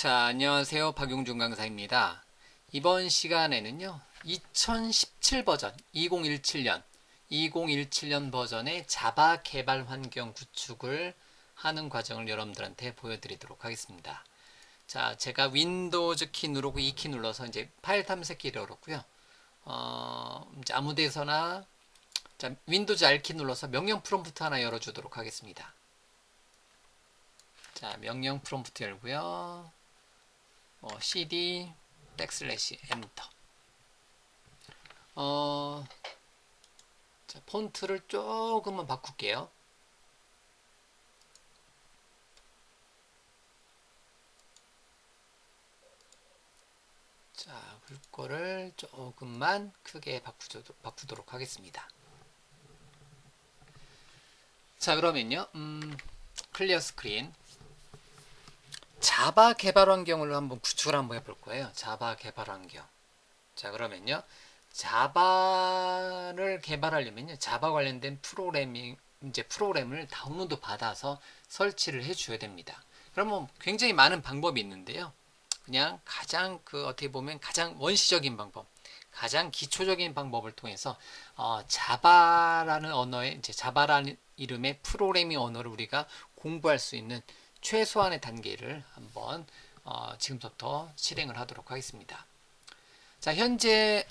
자, 안녕하세요. 박용준 강사입니다. 이번 시간에는요, 2017 버전, 2017년 버전의 자바 개발 환경 구축을 하는 과정을 여러분들한테 보여드리도록 하겠습니다. 자, 제가 윈도우즈 키 누르고 이 키 눌러서 이제 파일 탐색기를 열었고요. 이제 아무 데서나 자, 윈도우즈 R 키 눌러서 명령 프롬프트 하나 열어주도록 하겠습니다. 자, 명령 프롬프트 열고요. cd 백슬래시 엔터. 자, 폰트를 조금만 바꿀게요. 자, 글꼴을 조금만 크게 바꾸도록 하겠습니다. 자, 그러면요, 클리어 스크린. 자바 개발 환경을 한번 구축을 한번 해볼 거예요. 자바 개발 환경. 자, 그러면요, 자바를 개발하려면요, 자바 관련된 프로그램을 다운로드 받아서 설치를 해줘야 됩니다. 그러면 굉장히 많은 방법이 있는데요. 그냥 가장 어떻게 보면 가장 원시적인 방법, 가장 기초적인 방법을 통해서 자바라는 언어의 이제 자바라는 이름의 프로그래밍 언어를 우리가 공부할 수 있는 최소한의 단계를 한번 지금부터 실행을 하도록 하겠습니다. 자, 현재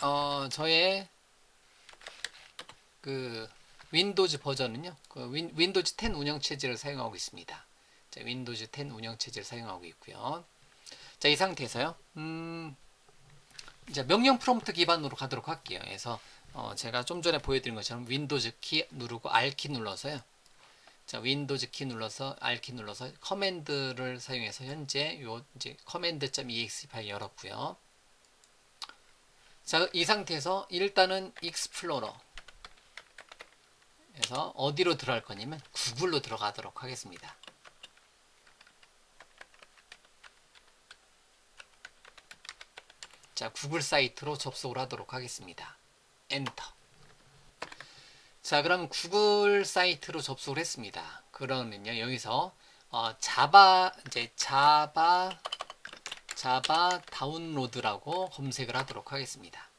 저의 그 윈도우즈 버전은요, 윈도우즈 10 운영체제를 사용하고 있습니다. 자, 윈도우즈 10 운영체제를 사용하고 있고요. 자, 이 상태에서요, 이제 명령 프롬프트 기반으로 가도록 할게요. 그래서 제가 좀 전에 보여드린 것처럼 윈도우즈 키 누르고 R 키 눌러서요. 자, 윈도우즈 키 눌러서 R 키 눌러서 커맨드를 사용해서 현재 이제 command.exe 파일 열었고요. 자, 이 상태에서 일단은 익스플로러 에서 어디로 들어갈 거냐면 구글로 들어가도록 하겠습니다. 자, 구글 사이트로 접속을 하도록 하겠습니다. 엔터. 자, 그럼 구글 사이트로 접속을 했습니다. 그러면요, 여기서 자바 다운로드라고 검색을 하도록 하겠습니다.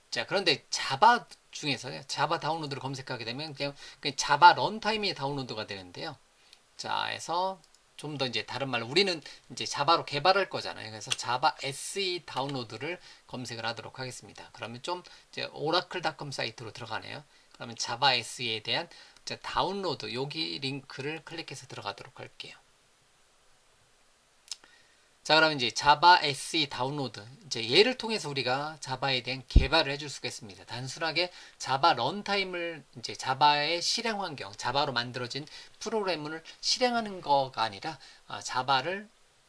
자, 그런데 자바 중에서요, 자바 다운로드를 검색하게 되면 그냥 자바 런타임이 다운로드가 되는데요. 자, 해서 좀 더 이제 다른 말로 우리는 이제 자바로 개발할 거잖아요. 그래서 자바 SE 다운로드를 검색을 하도록 하겠습니다. 그러면 좀 이제 오라클닷컴 사이트로 들어가네요. 그러면 자바 SE에 대한 다운로드 여기 링크를 클릭해서 들어가도록 할게요. 자, 그러면 이제 자바 SE 다운로드, 이제 얘를 통해서 우리가 자바에 대한 개발을 해줄 수가 있습니다. 단순하게 자바 런타임을 이제 자바의 실행 환경, 자바로 만들어진 프로그램을 실행하는 거가 아니라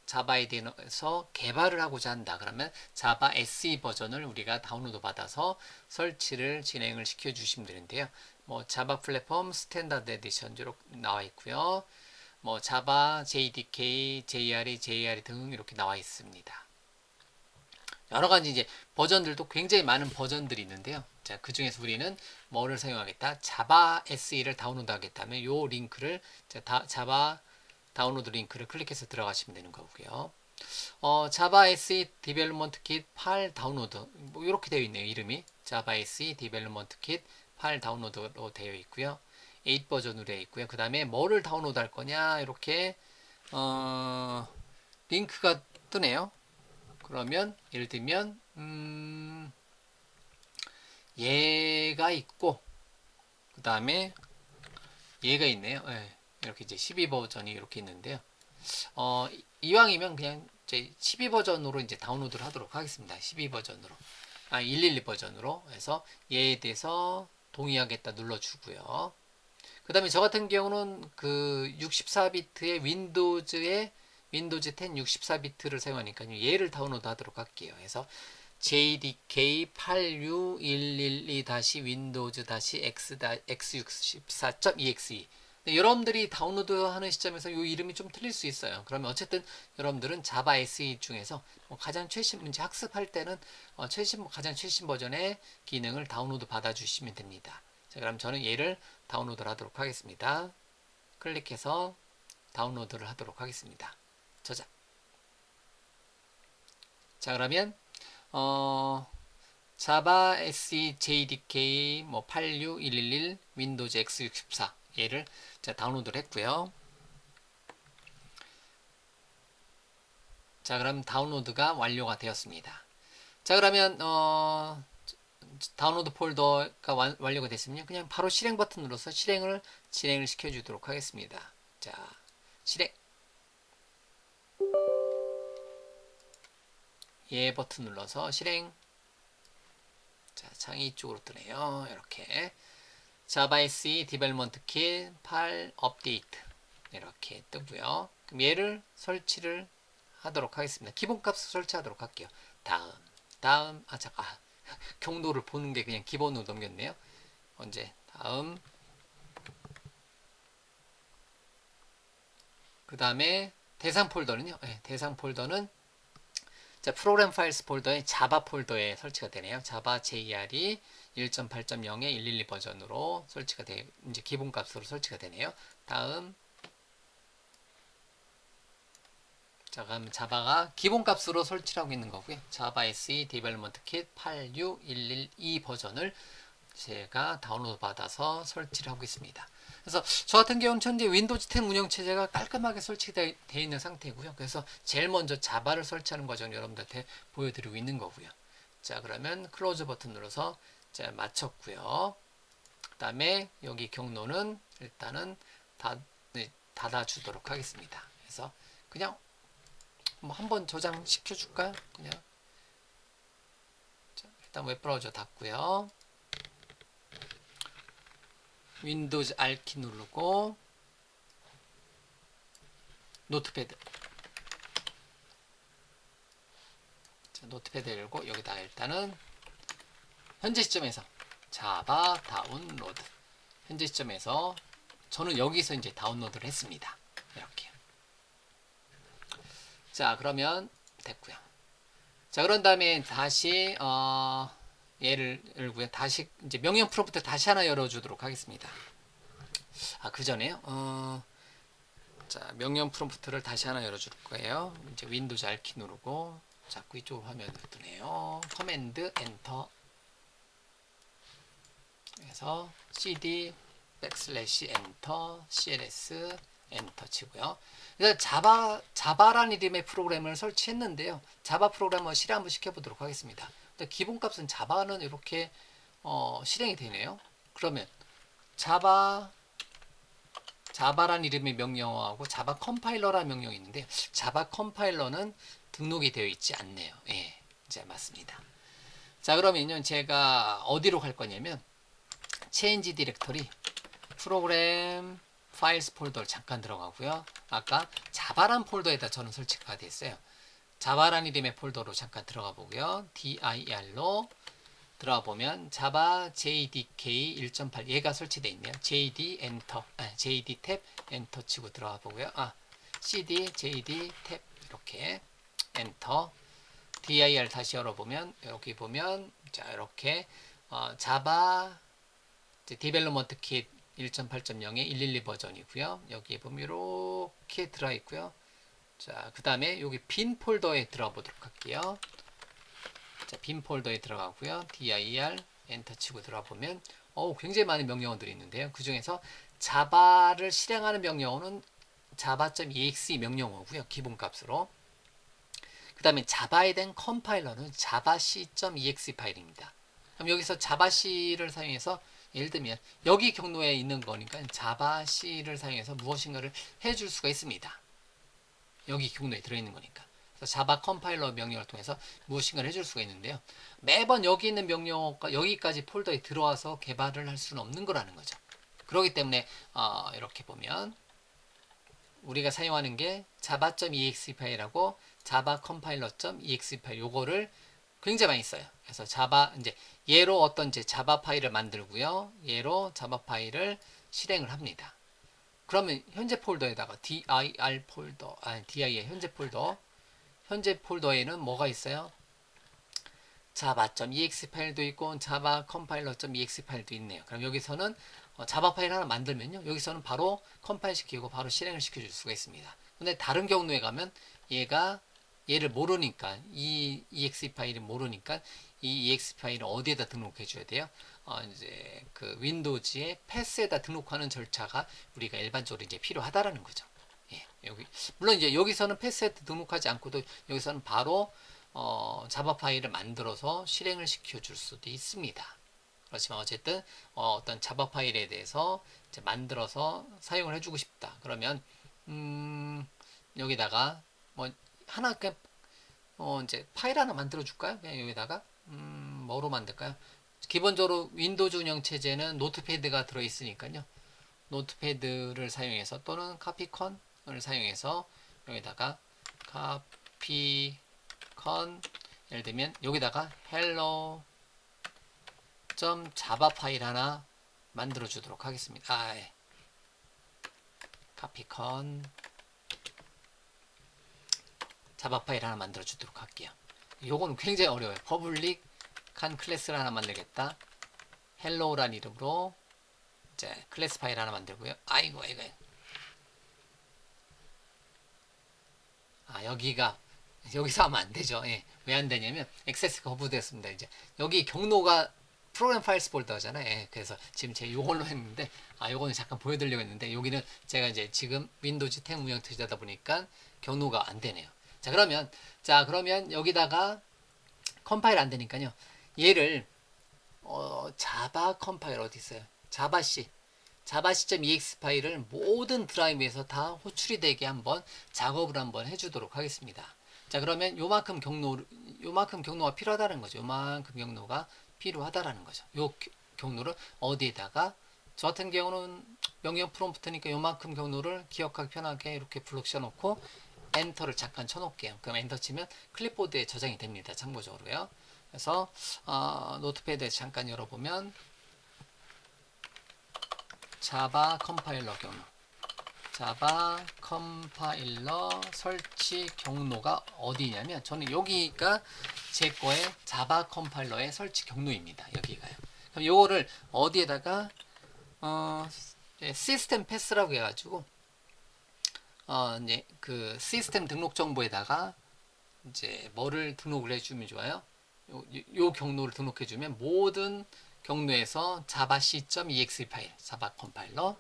자바에 대해서 개발을 하고자 한다. 그러면 자바 SE 버전을 우리가 다운로드 받아서 설치를 진행을 시켜 주시면 되는데요. 뭐 자바 플랫폼 스탠다드 에디션 이렇게 나와 있고요. 뭐 자바, JDK, JRE 등 이렇게 나와 있습니다. 여러 가지 이제 버전들도 굉장히 많은 버전들이 있는데요. 자, 그 중에서 우리는 뭐를 사용하겠다? 자바 SE를 다운로드 하겠다면 요 링크를 자바 다운로드 링크를 클릭해서 들어가시면 되는 거고요. 자바 SE 디벨롭먼트 킷 파일 다운로드 뭐 이렇게 되어 있네요. 이름이 자바 SE 디벨롭먼트 킷 파일 다운로드로 되어 있고요. 8 버전으로 되어 있고요. 그 다음에 뭐를 다운로드 할 거냐 이렇게 링크가 뜨네요. 그러면 예를 들면 얘가 있고 그 다음에 얘가 있네요. 네, 이렇게 이제 12 버전이 이렇게 있는데요. 이왕이면 그냥 이제 12 버전으로 이제 다운로드를 하도록 하겠습니다. 12 버전으로 112 버전으로 해서 얘에 대해서 동의하겠다 눌러주고요. 그 다음에 저 같은 경우는 그 64비트의 윈도우즈 10 64비트를 사용하니까요. 얘를 다운로드 하도록 할게요. 그래서 JDK 86112-Windows-X64.exe 여러분들이 다운로드 하는 시점에서 이 이름이 좀 틀릴 수 있어요. 그러면 어쨌든 여러분들은 자바 SE 중에서 가장 최신 문제 학습할 때는 가장 최신 버전의 기능을 다운로드 받아주시면 됩니다. 자, 그럼 저는 얘를 다운로드를 하도록 하겠습니다. 클릭해서 다운로드를 하도록 하겠습니다. 저장. 자, 그러면 자바 SE JDK 뭐 86111 윈도우즈 X64 얘를 자, 다운로드를 했고요. 자, 그럼 다운로드가 완료가 되었습니다. 자, 그러면 다운로드 폴더가 완료가 됐으면 그냥 바로 실행 버튼 눌러서 진행을 시켜 주도록 하겠습니다. 자, 실행. 예 버튼 눌러서 실행. 자, 창이 이쪽으로 뜨네요. 이렇게 자바 SE 디벨롭먼트 킷 8 업데이트 이렇게 뜨고요. 그럼 얘를 설치를 하도록 하겠습니다. 기본값을 설치하도록 할게요. 다음 경로를 보는 게 그냥 기본으로 넘겼네요. 언제 다음 그 다음에 대상 폴더는요. 네, 대상 폴더는 자, 프로그램 파일스 폴더에 자바 폴더에 설치가 되네요. 자바 JR이 1.8.0의 112 버전으로 설치가 돼 이제 기본값으로 설치가 되네요. 다음 자, 그럼 자바가 기본값으로 설치하고 있는 거고요. 자바 SE 디벨롭먼트 킷 86112 버전을 제가 다운로드 받아서 설치를 하고 있습니다. 그래서 저 같은 경우는 현재 윈도우즈 10 운영체제가 깔끔하게 설치되어 있는 상태고요. 그래서 제일 먼저 자바를 설치하는 과정을 여러분들한테 보여드리고 있는 거고요. 자, 그러면 클로즈 버튼 눌러서 자, 마쳤고요. 그 다음에 여기 경로는 일단은 닫아주도록 하겠습니다. 그래서 그냥 뭐 한번 저장시켜 줄까요? 그냥 자, 일단 웹브라우저 닫고요. 윈도우즈 R키 누르고 노트패드 자, 노트패드 열고 여기다 일단은 현재 시점에서 자바 다운로드 현재 시점에서 저는 여기서 이제 다운로드를 했습니다. 이렇게요. 자, 그러면 됐고요. 자, 그런 다음에 다시 얘를 열고요. 다시 이제 명령 프롬프트 다시 하나 열어주도록 하겠습니다. 그 전에요. 자, 명령 프롬프트를 다시 하나 열어줄 거예요. 이제 윈도우즈 R키 누르고 자꾸 이쪽 화면으로 뜨네요. 커맨드 엔터. 그래서 cd 엔터 cls 엔터 치고요. 일단 자바라는 이름의 프로그램을 설치했는데요. 자바 프로그램을 실행 한번 시켜보도록 하겠습니다. 기본값은 자바는 이렇게 실행이 되네요. 그러면 자바란 이름의 명령어하고 자바 컴파일러라는 명령이 있는데 자바 컴파일러는 등록이 되어 있지 않네요. 예, 이제 맞습니다. 자, 그러면요 제가 어디로 갈 거냐면 change 디렉터리 프로그램 파일스 폴더를 잠깐 들어가고요. 아까 자바란 폴더에다 저는 설치가 되어 있어요. 자바란 이름의 폴더로 잠깐 들어가 보고요. dir로 들어가 보면 자바 JDK 1.8 얘가 설치되어 있네요. JD 엔터, JD 탭 엔터 치고 들어가 보고요. CD JD 탭 이렇게 엔터 dir 다시 열어보면 여기 보면 자 이렇게 자바 디벨롭먼트 킷 1.8.0의 112 버전이고요. 여기 보면 이렇게 들어 있고요. 자, 그 다음에 여기 빈 폴더에 들어가 보도록 할게요. 자, 빈 폴더에 들어가고요. dir 엔터 치고 들어가 보면 굉장히 많은 명령어들이 있는데요. 그 중에서 자바를 실행하는 명령어는 java.exe 명령어고요. 기본값으로. 그 다음에 자바에 대한 컴파일러는 javac.exe 파일입니다. 그럼 여기서 javac를 사용해서 예를 들면 여기 경로에 있는 거니까 javac를 사용해서 무엇인가를 해줄 수가 있습니다. 여기 경로에 들어있는 거니까. 그래서 자바 컴파일러 명령을 통해서 무엇인가를 해줄 수가 있는데요. 매번 여기 있는 명령어가 여기까지 폴더에 들어와서 개발을 할 수는 없는 거라는 거죠. 그렇기 때문에 이렇게 보면 우리가 사용하는 게 java.exe 파일하고 java compiler.exe 파일 요거를 굉장히 많이 써요. 그래서 자바 이제 얘로 어떤 이제 자바 파일을 만들고요. 얘로 자바 파일을 실행을 합니다. 그러면 현재 폴더에다가 dir 폴더, dir 현재 폴더에는 뭐가 있어요? java.exe 파일도 있고 java compiler.exe 파일도 있네요. 그럼 여기서는 자바 파일 하나 만들면요. 여기서는 바로 컴파일 시키고 바로 실행을 시켜줄 수가 있습니다. 근데 다른 경로에 가면 얘가 얘를 모르니까 이 exe 파일을 모르니까 이 exe 파일을 어디에다 등록해 줘야 돼요? 이제 그 윈도우즈의 패스에다 등록하는 절차가 우리가 일반적으로 이제 필요하다라는 거죠. 예, 여기 물론 이제 여기서는 패스에 등록하지 않고도 여기서는 바로 자바 파일을 만들어서 실행을 시켜 줄 수도 있습니다. 그렇지만 어쨌든 어떤 자바 파일에 대해서 이제 만들어서 사용을 해주고 싶다. 그러면 여기다가 뭐 하나 그냥 이제 파일 하나 만들어 줄까요? 그냥 여기다가 뭐로 만들까요? 기본적으로 윈도우즈 운영 체제는 노트패드가 들어 있으니까요. 노트패드를 사용해서 또는 카피컨을 사용해서 여기다가 카피컨 예를 들면 여기다가 hello 자바 파일 하나 만들어 주도록 하겠습니다. 예. 카피컨 자바 파일 하나 만들어 주도록 할게요. 요거는 굉장히 어려워요. 퍼블릭한 클래스를 하나 만들겠다. 헬로우란 이름으로 이제 클래스 파일 하나 만들고요. 아이고. 여기서 하면 안 되죠. 예. 왜 안 되냐면 액세스가 거부되었습니다. 이제 여기 경로가 프로그램 파일스 폴더잖아요. 예. 그래서 지금 제가 요걸로 했는데 요거는 잠깐 보여드리려고 했는데 여기는 제가 이제 지금 윈도우즈 10 운영 체제다 보니까 경로가 안 되네요. 그러면 여기다가 컴파일 안 되니까요. 얘를 자바 컴파일 어디 있어요? 자바c.ex 파일을 모든 드라이브에서 다 호출이 되게 한번 작업을 한번 해주도록 하겠습니다. 자, 그러면 요만큼 경로가 필요하다는 거죠. 요만큼 경로가 필요하다라는 거죠. 요 경로를 어디에다가 저 같은 경우는 명령 프롬프트니까 요만큼 경로를 기억하기 편하게 이렇게 블록 씌워놓고 엔터를 잠깐 쳐놓을게요. 그럼 엔터 치면 클립보드에 저장이 됩니다. 참고적으로요. 그래서 노트패드에 잠깐 열어보면 자바 컴파일러 경로 자바 컴파일러 설치 경로가 어디냐면 저는 여기가 제 거의 자바 컴파일러의 설치 경로입니다. 여기가요. 그럼 요거를 어디에다가 시스템 패스라고 해가지고 이제 그 시스템 등록 정보에다가 이제 뭐를 등록을 해주면 좋아요? 요 경로를 등록해주면 모든 경로에서 자바c.exe 파일, 자바 컴파일러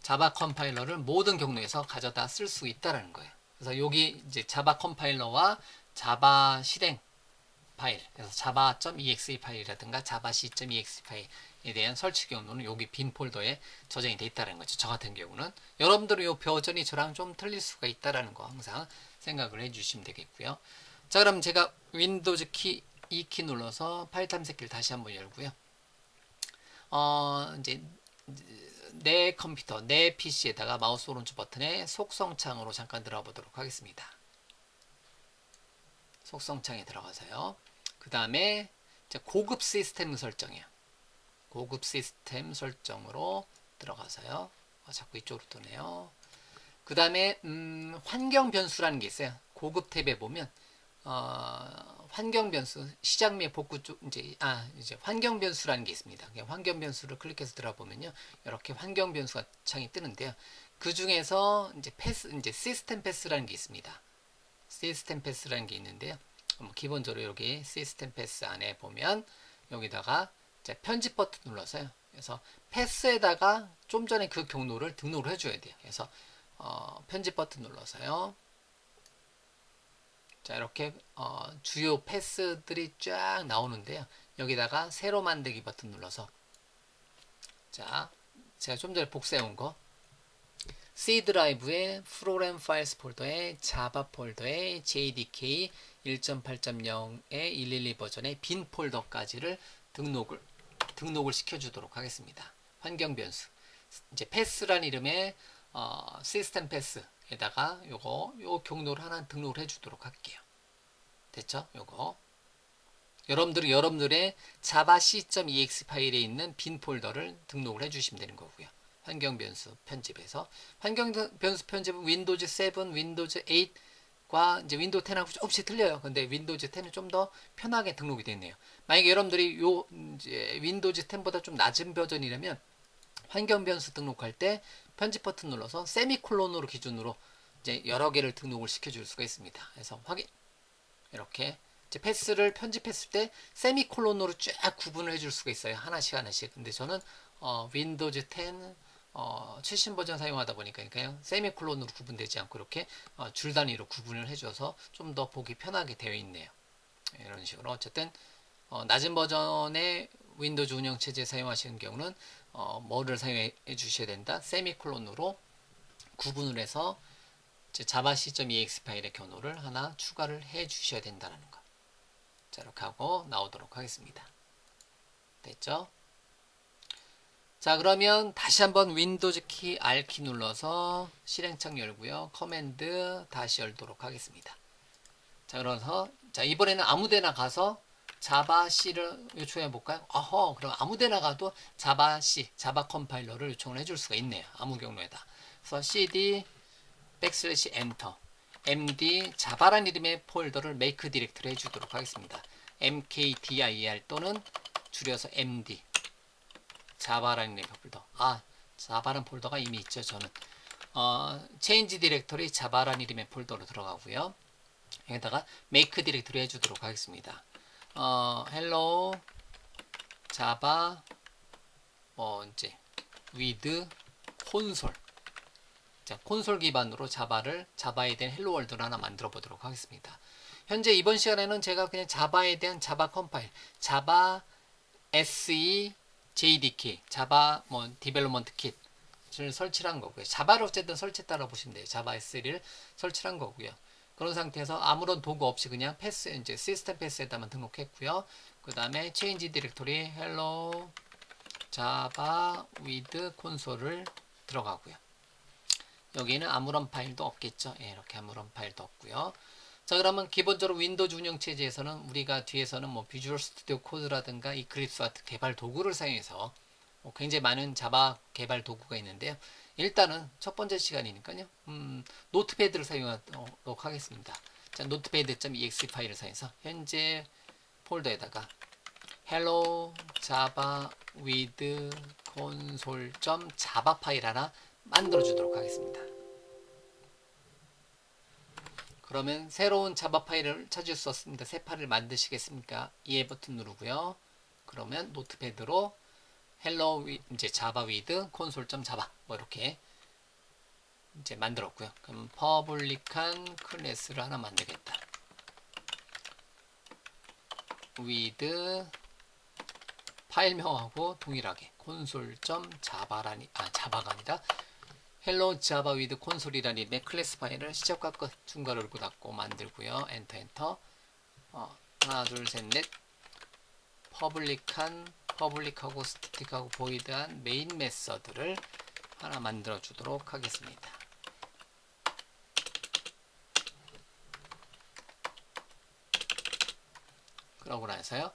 자바 컴파일러를 모든 경로에서 가져다 쓸 수 있다라는 거예요. 그래서 여기 이제 자바 컴파일러와 자바 실행 파일, 그래서 java.exe 파일이라든가 javac.exe 파일에 대한 설치 경로는 여기 빈 폴더에 저장이 되어 있다는 거죠. 저 같은 경우는 여러분들은 이 버전이 저랑 좀 틀릴 수가 있다라는 거 항상 생각을 해주시면 되겠고요. 자, 그럼 제가 윈도우즈 키 2키 눌러서 파일 탐색기를 다시 한번 열고요. 이제 내 컴퓨터, 내 PC에다가 마우스 오른쪽 버튼에 속성창으로 잠깐 들어가 보도록 하겠습니다. 속성창에 들어가서요. 그 다음에 고급 시스템 설정이에요. 고급 시스템 설정으로 들어가서요. 자꾸 이쪽으로 도네요. 그 다음에 환경 변수라는 게 있어요. 고급 탭에 보면 환경 변수 시작 및 복구 쪽 이제 환경 변수라는 게 있습니다. 환경 변수를 클릭해서 들어보면요. 이렇게 환경 변수가 창이 뜨는데요. 그 중에서 이제 시스템 패스라는 게 있습니다. 시스템 패스라는 게 있는데요. 기본적으로 여기 시스템 패스 안에 보면 여기다가 편집 버튼 눌러서요. 그래서 패스에다가 좀 전에 그 경로를 등록을 해줘야 돼요. 그래서 편집 버튼 눌러서요. 자, 이렇게 주요 패스들이 쫙 나오는데요. 여기다가 새로 만들기 버튼 눌러서 자, 제가 좀 전에 복사해 온 거 C 드라이브의 프로그램 파일스 폴더에 자바 폴더에 JDK 1.8.0의 112 버전의 빈 폴더까지를 등록을 시켜주도록 하겠습니다. 환경 변수 이제 패스란 이름의 시스템 패스에다가 요 경로를 하나 등록을 해주도록 할게요. 됐죠? 요거 여러분들의 javac.exe 파일에 있는 빈 폴더를 등록을 해주시면 되는 거고요. 환경 변수 편집에서 환경 변수 편집은 윈도우즈 7, 윈도우즈 8과 이제 윈도우 10하고 조금씩 틀려요. 근데 윈도우즈 10은 좀 더 편하게 등록이 되네요. 만약에 여러분들이 이제 윈도우즈 10보다 좀 낮은 버전이라면 환경 변수 등록할 때 편집 버튼 눌러서 세미콜론으로 기준으로 이제 여러 개를 등록을 시켜줄 수가 있습니다. 그래서 확인 이렇게 이제 패스를 편집했을 때 세미콜론으로 쫙 구분을 해줄 수가 있어요. 하나씩 하나씩. 근데 저는 윈도우즈 10 최신 버전 사용하다 보니까요 세미콜론으로 구분되지 않고 이렇게 줄 단위로 구분을 해줘서 좀 더 보기 편하게 되어 있네요. 이런 식으로 어쨌든 낮은 버전의 윈도우즈 운영체제 사용하시는 경우는 뭐를 사용해 주셔야 된다? 세미콜론으로 구분을 해서 자바 c.exe 파일의 경로를 하나 추가를 해 주셔야 된다는 거. 자, 이렇게 하고 나오도록 하겠습니다. 됐죠? 자, 그러면 다시 한번 윈도우즈 키 R키 눌러서 실행창 열고요. 커맨드 다시 열도록 하겠습니다. 자, 그래서 자, 이번에는 아무데나 가서 자바 C를 요청해 볼까요? 그럼 아무데나 가도 자바 C, 자바 컴파일러를 요청을 해줄 수가 있네요. 아무 경로에다. 그래서 cd 백슬래시 엔터 md 자바란 이름의 폴더를 make 디렉터리 해주도록 하겠습니다. mkdir 또는 줄여서 md 자바라는 이름의 폴더. 자바란 폴더가 이미 있죠. 저는 change 디렉터리 자바란 이름의 폴더로 들어가고요. 여기다가 make 디렉터리 해주도록 하겠습니다. hello java 이제 with console. 자, 콘솔 기반으로 자바에 대한 헬로 월드를 하나 만들어 보도록 하겠습니다. 현재 이번 시간에는 제가 그냥 자바에 대한 자바 컴파일, 자바 SE JDK, 자바 디벨롭먼트 킷을 설치를 한 거고요. 자바를 어쨌든 설치했다고 보시면 돼요. 자바 SE를 설치를 한 거고요. 그런 상태에서 아무런 도구 없이 그냥 패스, 이제 시스템 패스에다만 등록했고요. 그 다음에 change 디렉토리 hello java with console을 들어가고요. 여기는 아무런 파일도 없겠죠. 이렇게 아무런 파일도 없고요. 자, 그러면 기본적으로 윈도우즈 운영체제에서는 우리가 뒤에서는 비주얼 스튜디오 코드라든가 이클립스 같은 개발 도구를 사용해서 굉장히 많은 자바 개발 도구가 있는데요. 일단은 첫 번째 시간이니까요. 노트패드를 사용하도록 하겠습니다. 자, 노트패드.exe 파일을 사용해서 현재 폴더에다가 hello java with console.java 파일 하나 만들어 주도록 하겠습니다. 그러면 새로운 자바 파일을 찾을 수 없습니다. 새 파일을 만드시겠습니까? 예 버튼 누르고요. 그러면 노트패드로 hello 이제 java with console.java 이렇게 이제 만들었고요. 그럼 퍼블릭한 클래스를 하나 만들겠다. with 파일명하고 동일하게 console.java라니 자바가 아니라 hello java with console이라는 이름의 클래스 파일을 시작과 끝 중괄호 열고 닫고 만들고요. 엔터 하나 둘 셋 넷 퍼블릭하고 스태틱하고 보이드한 메인 메서드를 하나 만들어 주도록 하겠습니다. 그러고 나서요.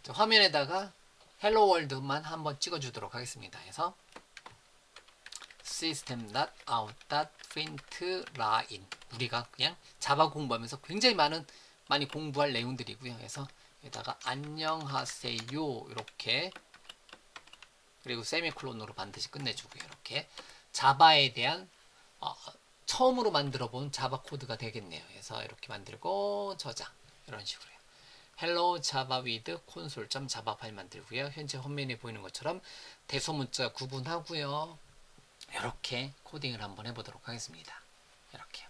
화면에다가 hello world만 한번 찍어 주도록 하겠습니다. 그래서 system.out.println 우리가 그냥 자바 공부하면서 굉장히 많이 공부할 내용들이고요. 그래서 여기다가 안녕하세요 이렇게 그리고 세미콜론으로 반드시 끝내주고요. 이렇게 자바에 대한 처음으로 만들어 본 자바 코드가 되겠네요. 그래서 이렇게 만들고 저장 이런 식으로요. hello java with console.java 파일 만들고요. 현재 화면에 보이는 것처럼 대소문자 구분하고요. 이렇게 코딩을 한번 해보도록 하겠습니다. 이렇게요.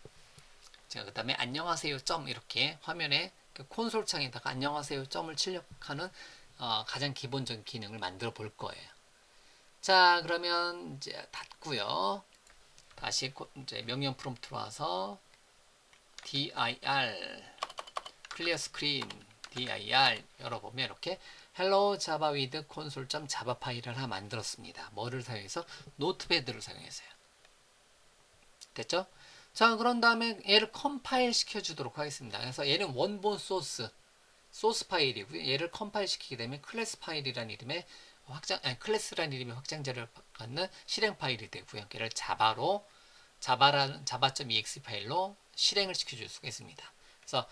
제가 그 다음에 안녕하세요 점 이렇게 화면에 그 콘솔 창에다가 안녕하세요 점을 출력하는 가장 기본적인 기능을 만들어 볼 거예요. 자, 그러면 이제 닫고요. 다시 이제 명령 프롬프트로 와서 dir 클리어 스크린 dir 열어보면 이렇게 hello java with console.java 파일을 하나 만들었습니다. 뭐를 사용해서? 노트패드를 사용해서요. 됐죠? 자, 그런 다음에 얘를 컴파일 시켜주도록 하겠습니다. 그래서 얘는 원본 소스 파일이고요. 얘를 컴파일 시키게 되면 클래스 파일이라는 이름의 클래스라는 이름의 확장자를 갖는 실행 파일이 되고요. 얘를 java.exe 파일로 실행을 시켜줄 수가 있습니다. 그래서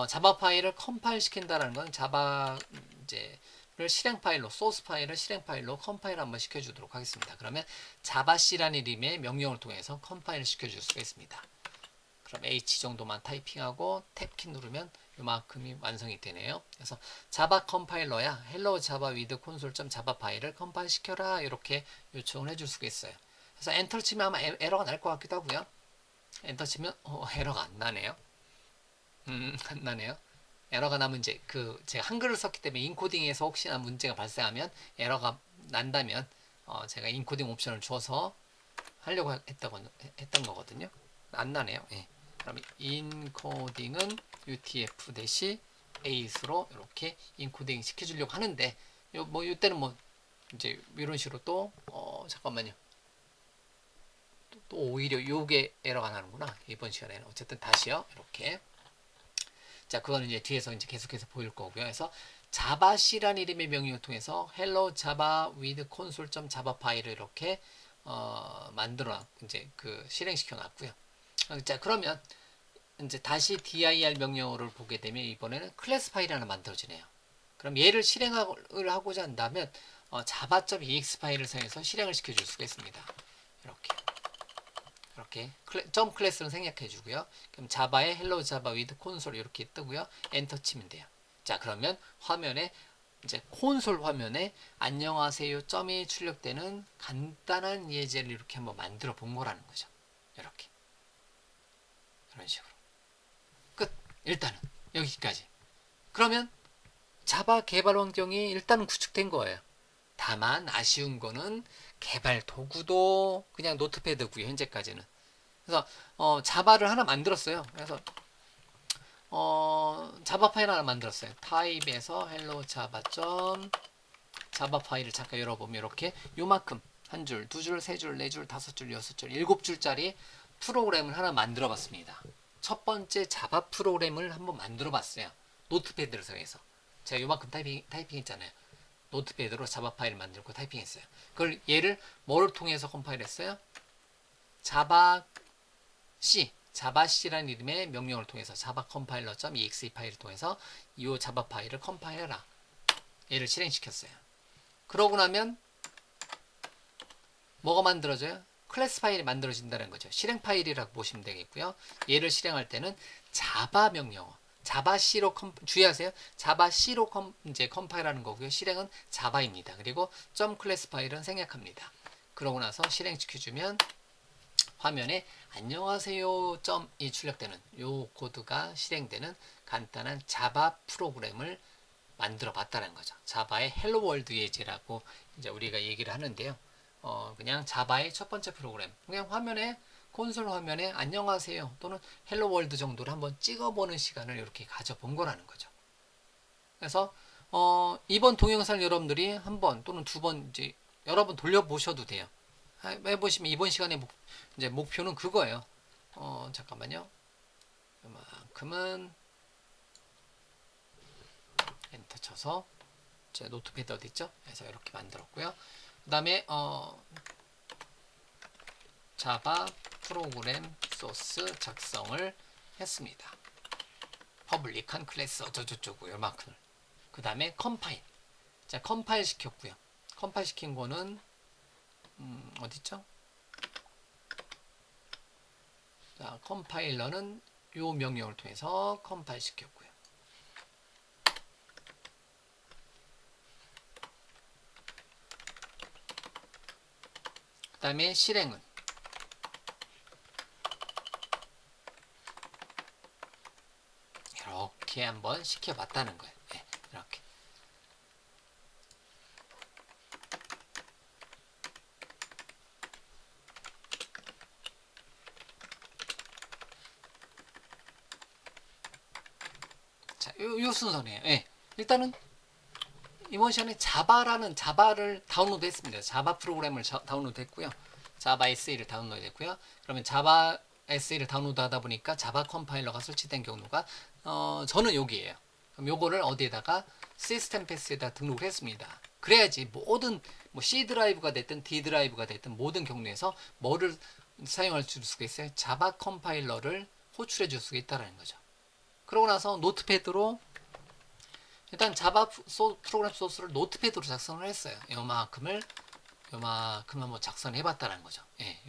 자바 파일을 컴파일 시킨다는 건 자바 이제 실행 파일로 소스 파일을 실행 파일로 컴파일 한번 시켜주도록 하겠습니다. 그러면 자바C라는 이름의 명령을 통해서 컴파일을 시켜줄 수가 있습니다. 그럼 H 정도만 타이핑하고 탭키 누르면 요만큼이 완성이 되네요. 그래서 자바 컴파일러야 hello java with console.java 파일을 컴파일 시켜라 이렇게 요청을 해줄 수가 있어요. 그래서 엔터를 치면 아마 에러가 날 것 같기도 하고요. 엔터 치면 에러가 안 나네요. 안 나네요. 에러가 나면 이제 제가 한글을 썼기 때문에 인코딩에서 혹시나 문제가 발생하면 에러가 난다면 제가 인코딩 옵션을 줘서 하려고 했던 거거든요. 안 나네요. 예. 그럼 인코딩은 UTF-8으로 이렇게 인코딩 시켜주려고 하는데 이때는 이제 이런 식으로 또 잠깐만요. 또 오히려 요게 에러가 나는구나. 이번 시간에는 어쨌든 다시요. 이렇게. 자, 그거는 이제 뒤에서 이제 계속해서 보일 거고요. 그래서 자바C라는 이름의 명령을 통해서 hello java with console.java 파일을 이렇게 만들어 이제 실행시켜 놨고요. 자, 그러면 이제 다시 dir 명령어를 보게 되면 이번에는 클래스 파일이 하나 만들어지네요. 그럼 얘를 실행을 하고자 한다면 java.ex 파일을 사용해서 실행을 시켜줄 수가 있습니다. 이렇게 점 클래스는 생략해 주고요. 그럼 자바의 hello java with console 이렇게 뜨고요. 엔터 치면 돼요. 자, 그러면 화면에 이제 콘솔 화면에 안녕하세요 점이 출력되는 간단한 예제를 이렇게 한번 만들어 본 거라는 거죠. 이렇게 이런 식으로 끝. 일단은 여기까지. 그러면 자바 개발 환경이 일단은 구축된 거예요. 다만 아쉬운 거는 개발 도구도 그냥 노트패드고요. 현재까지는. 그래서 자바를 하나 만들었어요. 그래서 자바 파일 하나 만들었어요. 타입에서 hello java 자바 파일을 잠깐 열어보면 이렇게 요만큼 한 줄, 두 줄, 세 줄, 네 줄, 다섯 줄, 여섯 줄, 일곱 줄짜리 프로그램을 하나 만들어 봤습니다. 첫 번째 자바 프로그램을 한번 만들어 봤어요. 노트패드를 사용해서. 제가 요만큼 타이핑 했잖아요. 노트패드로 자바 파일을 만들고 타이핑했어요. 그걸 얘를 뭐를 통해서 컴파일했어요? 자바C라는 이름의 명령을 통해서 자바 컴파일러.exe 파일을 통해서 이 자바 파일을 컴파일해라. 얘를 실행시켰어요. 그러고 나면 뭐가 만들어져요? 클래스 파일이 만들어진다는 거죠. 실행 파일이라고 보시면 되겠고요. 얘를 실행할 때는 자바 명령어, 자바C로 주의하세요. 자바C로 이제 컴파일하는 거고요. 실행은 자바입니다. 그리고 점 클래스 파일은 생략합니다. 그러고 나서 실행시켜주면 화면에 안녕하세요 점이 출력되는 요 코드가 실행되는 간단한 자바 프로그램을 만들어 봤다는 거죠. 자바의 헬로 월드 예제라고 이제 우리가 얘기를 하는데요. 그냥 자바의 첫 번째 프로그램. 그냥 화면에 콘솔 화면에 안녕하세요 또는 헬로 월드 정도를 한번 찍어보는 시간을 이렇게 가져본 거라는 거죠. 그래서 이번 동영상을 여러분들이 한 번 또는 두 번 이제 여러 번 돌려보셔도 돼요. 해보시면 이번 시간의 이제 목표는 그거예요. 잠깐만요. 이만큼은 엔터 쳐서 제 노트패드 어디 있죠? 그래서 이렇게 만들었고요. 그 다음에 자바 프로그램 소스 작성을 했습니다. 퍼블릭한 클래스 어쩌고저쩌고 요만큼을. 그 다음에 컴파일. 자, 컴파일 시켰고요. 컴파일 시킨 거는 어딨죠? 자, 컴파일러는 요 명령을 통해서 컴파일 시켰고요. 그 다음에 실행은 이렇게 한번 시켜봤다는 거예요. 네, 이렇게. 자, 요 순서네요. 네. 일단은 이번 시간에 자바를 다운로드 했습니다. 자바 프로그램을 다운로드 했고요. 자바 SE를 다운로드 했고요. 그러면 자바 SE를 다운로드 하다 보니까 자바 컴파일러가 설치된 경로가 저는 여기에요. 그럼 요거를 어디에다가 시스템 패스에다 등록을 했습니다. 그래야지 모든 C 드라이브가 됐든 D 드라이브가 됐든 모든 경로에서 뭐를 사용할 수가 있어요? 자바 컴파일러를 호출해 줄 수가 있다는 거죠. 그러고 나서 노트패드로 일단 자바 프로그램 소스를 노트패드로 작성을 했어요. 요만큼을 한번 작성해 봤다는 거죠. 예,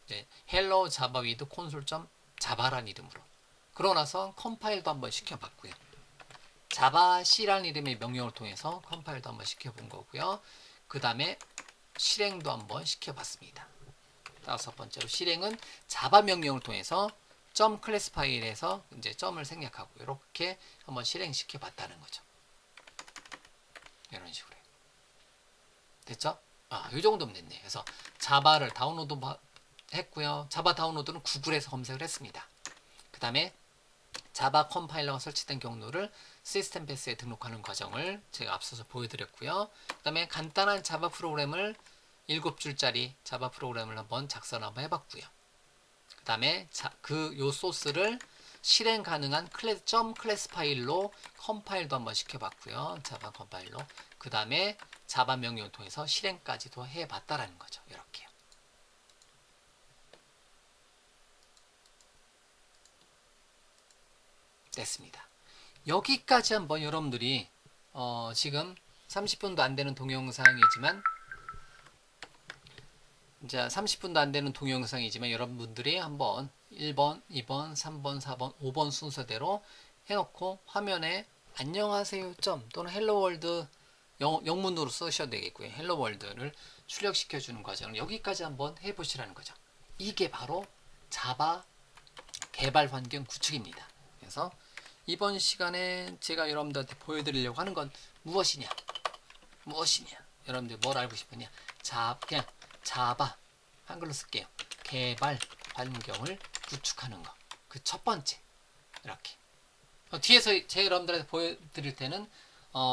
이제 hello java with console.java라는 이름으로. 그러고 나서 컴파일도 한번 시켜봤고요. 자바 C라는 이름의 명령을 통해서 컴파일도 한번 시켜본 거고요. 그 다음에 실행도 한번 시켜봤습니다. 다섯 번째로 실행은 자바 명령을 통해서 .클래스 파일에서 이제 점을 생략하고 이렇게 한번 실행시켜 봤다는 거죠. 이런 식으로 됐죠? 이 정도면 됐네. 그래서 자바를 다운로드 했고요. 자바 다운로드는 구글에서 검색을 했습니다. 그 다음에 자바 컴파일러가 설치된 경로를 시스템 패스에 등록하는 과정을 제가 앞서서 보여드렸고요. 그 다음에 간단한 자바 프로그램을 7줄짜리 자바 프로그램을 한번 작성을 한번 해봤고요. 그 다음에 요 소스를 실행 가능한 클래스 파일로 컴파일도 한번 시켜봤고요. 자바 컴파일로. 그 다음에 자바 명령을 통해서 실행까지도 해봤다라는 거죠. 이렇게요. 됐습니다. 여기까지 한번 여러분들이 지금 30분도 안 되는 동영상이지만 이제 30분도 안 되는 동영상이지만 여러분들이 한번 1번, 2번, 3번, 4번, 5번 순서대로 해놓고 화면에 안녕하세요 점 또는 헬로월드 영문으로 쓰셔도 되겠고요. 헬로월드를 출력시켜주는 과정을 여기까지 한번 해보시라는 거죠. 이게 바로 자바 개발 환경 구축입니다. 그래서 이번 시간에 제가 여러분들한테 보여드리려고 하는 건 무엇이냐? 여러분들 뭘 알고 싶으냐? 그냥 자바 한글로 쓸게요. 개발 환경을 구축하는 거. 그 첫 번째 이렇게 뒤에서 제가 여러분들한테 보여드릴 때는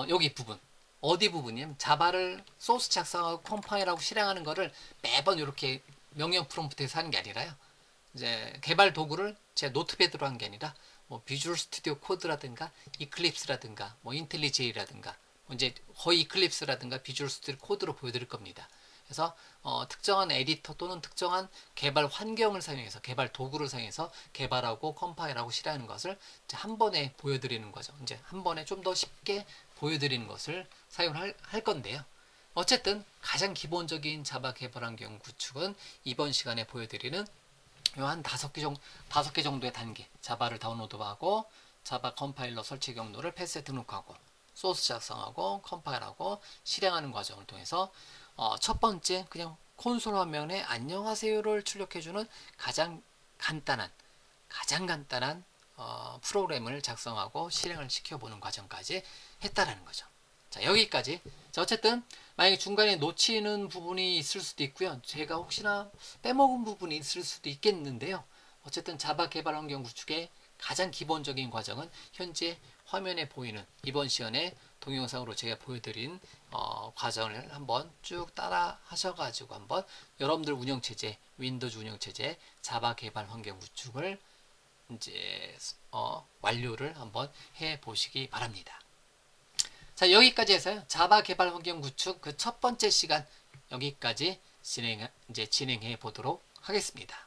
여기 부분 어디 부분이냐면 자바를 소스 작성하고 컴파일하고 실행하는 거를 매번 이렇게 명령 프롬프트에서 하는 게 아니라요. 이제 개발 도구를 제 노트패드로 한 게 아니라 뭐 비주얼 스튜디오 코드라든가 이클립스라든가 뭐 인텔리제이라든가 이제 거의 이클립스라든가 비주얼 스튜디오 코드로 보여드릴 겁니다. 그래서 특정한 에디터 또는 특정한 개발 환경을 사용해서 개발 도구를 사용해서 개발하고 컴파일하고 실행하는 것을 이제 한 번에 보여드리는 거죠. 이제 한 번에 좀 더 쉽게 보여드리는 것을 사용할 건데요. 어쨌든 가장 기본적인 자바 개발 환경 구축은 이번 시간에 보여드리는 한 5개 정도의 단계 자바를 다운로드하고 자바 컴파일러 설치 경로를 패스에 등록하고 소스 작성하고 컴파일하고 실행하는 과정을 통해서 첫 번째 그냥 콘솔 화면에 안녕하세요를 출력해주는 가장 간단한 프로그램을 작성하고 실행을 시켜보는 과정까지 했다라는 거죠. 자, 여기까지. 자, 어쨌든 만약에 중간에 놓치는 부분이 있을 수도 있고요. 제가 혹시나 빼먹은 부분이 있을 수도 있겠는데요. 어쨌든 자바 개발 환경 구축의 가장 기본적인 과정은 현재 화면에 보이는 이번 시간에 동영상으로 제가 보여드린 과정을 한번 쭉 따라 하셔가지고 한번 여러분들 운영체제, 윈도우즈 운영체제 자바 개발 환경 구축을 이제 완료를 한번 해 보시기 바랍니다. 자, 여기까지 해서요. 자바 개발 환경 구축 그 첫 번째 시간 여기까지 진행해 보도록 하겠습니다.